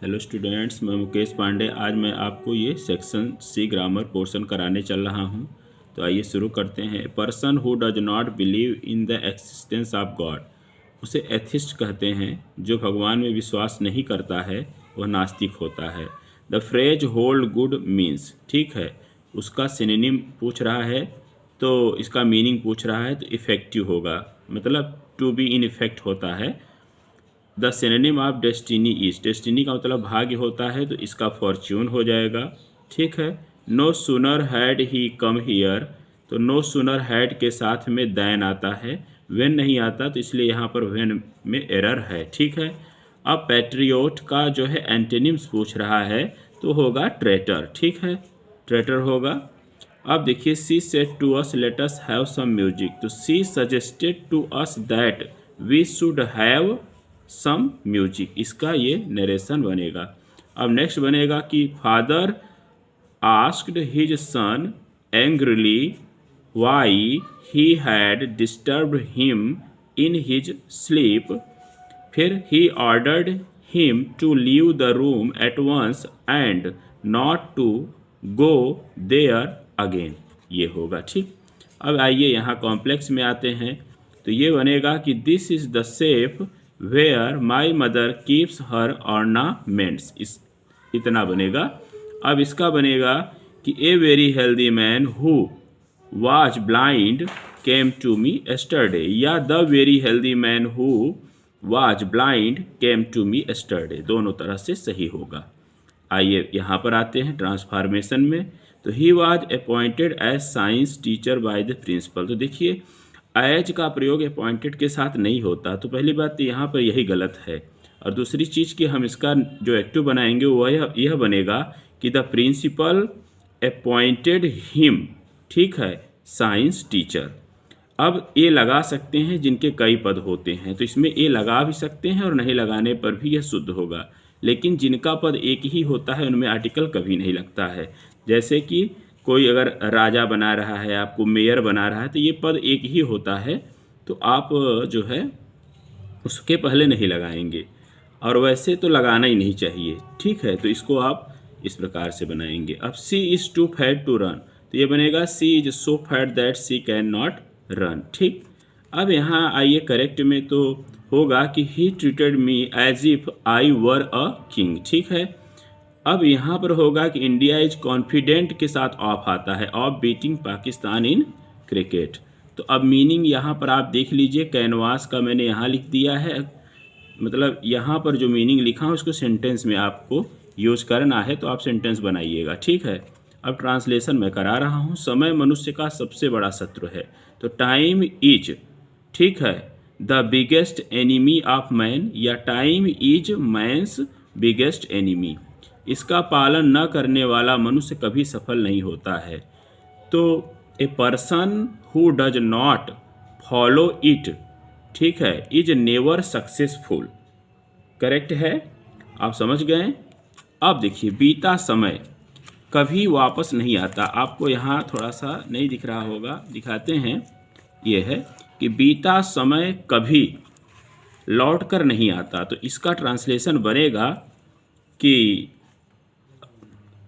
Hello students, मैं मुकेश पांडे। आज मैं आपको ये सेक्शन सी ग्रामर पोर्शन कराने चल रहा हूँ। तो आइए शुरू करते हैं। Person who does not believe in the existence of God, उसे एथिस्ट कहते हैं। जो भगवान में विश्वास नहीं करता है वह नास्तिक होता है। The phrase hold good means, ठीक है, उसका सिनोनिम पूछ रहा है तो इसका मीनिंग पूछ रहा है, तो इफ़ेक्टिव होगा, मतलब टू बी इन इफेक्ट होता है। The synonym of destiny is, destiny का मतलब भाग्य होता है, तो इसका फॉर्च्यून हो जाएगा, ठीक है। No sooner had he come here, तो नो सुनर हैड के साथ में दैन आता है, वेन नहीं आता, तो इसलिए यहाँ पर वेन में एरर है, ठीक है। अब पैट्रियोट का जो है एंटेनिम्स पूछ रहा है, तो होगा ट्रेटर, ठीक है, ट्रेटर होगा। अब देखिए, she said to us let us have some music, तो she suggested to us that we should have some music, इसका ये नरेशन बनेगा। अब नेक्स्ट बनेगा कि father asked his son angrily why he had disturbed him in his sleep, फिर he ordered him to leave the room at once and not to go there again, ये होगा, ठीक। अब आइए यहाँ कॉम्प्लेक्स में आते हैं, तो ये बनेगा कि this is the safe where my mother keeps her ornaments, इस इतना बनेगा। अब इसका बनेगा कि a very healthy man who was blind came to me yesterday, या the very healthy man who was blind came to me yesterday, दोनों तरह से सही होगा। आइए यहाँ पर आते हैं ट्रांसफॉर्मेशन में, तो he was appointed as science teacher by the principal, तो देखिए एज का प्रयोग अपॉइंटेड के साथ नहीं होता, तो पहली बात तो यहाँ पर यही गलत है। और दूसरी चीज़ कि हम इसका जो एक्टिव बनाएंगे वह यह बनेगा कि द प्रिंसिपल अपॉइंटेड हिम, ठीक है, साइंस टीचर। अब ए लगा सकते हैं जिनके कई पद होते हैं, तो इसमें ए लगा भी सकते हैं और नहीं लगाने पर भी यह शुद्ध होगा। लेकिन जिनका पद एक ही होता है उनमें आर्टिकल कभी नहीं लगता है। जैसे कि कोई अगर राजा बना रहा है, आपको मेयर बना रहा है, तो ये पद एक ही होता है, तो आप जो है उसके पहले नहीं लगाएंगे, और वैसे तो लगाना ही नहीं चाहिए, ठीक है। तो इसको आप इस प्रकार से बनाएंगे। अब she is too fat to run, तो ये बनेगा she is so fat that she can not run, ठीक। अब यहाँ आइए करेक्ट में, तो होगा कि he treated me as if I were a king, ठीक है। अब यहाँ पर होगा कि इंडिया इज कॉन्फिडेंट के साथ ऑफ आता है, of beating Pakistan in cricket. तो अब मीनिंग यहाँ पर आप देख लीजिए, कैनवास का मैंने यहाँ लिख दिया है, मतलब यहाँ पर जो मीनिंग लिखा है उसको सेंटेंस में आपको यूज करना है, तो आप सेंटेंस बनाइएगा, ठीक है। अब ट्रांसलेशन मैं करा रहा हूँ। समय मनुष्य का सबसे बड़ा शत्रु है, तो टाइम इज, ठीक है, the biggest enemy of man, या time is man's biggest enemy. इसका पालन न करने वाला मनुष्य कभी सफल नहीं होता है। तो a person who does not follow it, ठीक है, इज नेवर सक्सेसफुल, करेक्ट है, आप समझ गए। अब देखिए, बीता समय कभी वापस नहीं आता, आपको यहाँ थोड़ा सा नहीं दिख रहा होगा, दिखाते हैं। ये है कि बीता समय कभी लौट कर नहीं आता, तो इसका ट्रांसलेशन बनेगा कि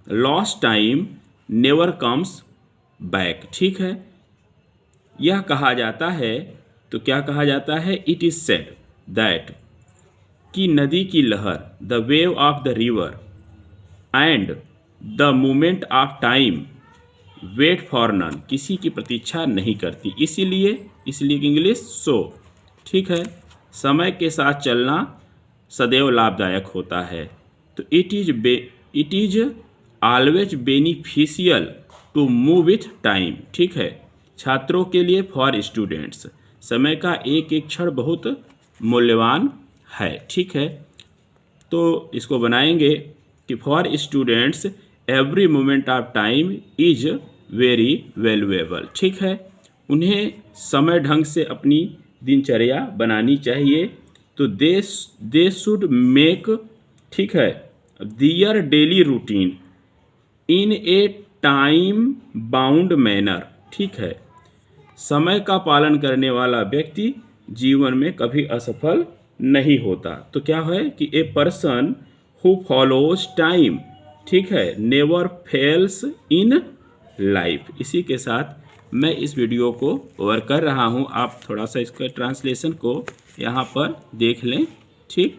lost time never comes back, ठीक है। यह कहा जाता है, तो क्या कहा जाता है, इट इज सेड दैट, कि नदी की लहर, the wave of the river and the movement of time wait for none, किसी की प्रतीक्षा नहीं करती, इसीलिए इंग्लिश सो, ठीक है। समय के साथ चलना सदैव लाभदायक होता है, तो it is always beneficial to move with time, ठीक है। छात्रों के लिए, फॉर स्टूडेंट्स, समय का एक एक क्षण बहुत मूल्यवान है, ठीक है। तो इसको बनाएंगे कि for students every moment of time is very valuable, ठीक है। उन्हें समय ढंग से अपनी दिनचर्या बनानी चाहिए, तो दे शुड मेक, ठीक है, their daily routine in a time bound manner, ठीक है। समय का पालन करने वाला व्यक्ति जीवन में कभी असफल नहीं होता। तो क्या है कि a person who follows time, ठीक है, नेवर फेल्स इन लाइफ। इसी के साथ मैं इस वीडियो को ओवर कर रहा हूँ। आप थोड़ा सा इसका ट्रांसलेशन को यहाँ पर देख लें, ठीक।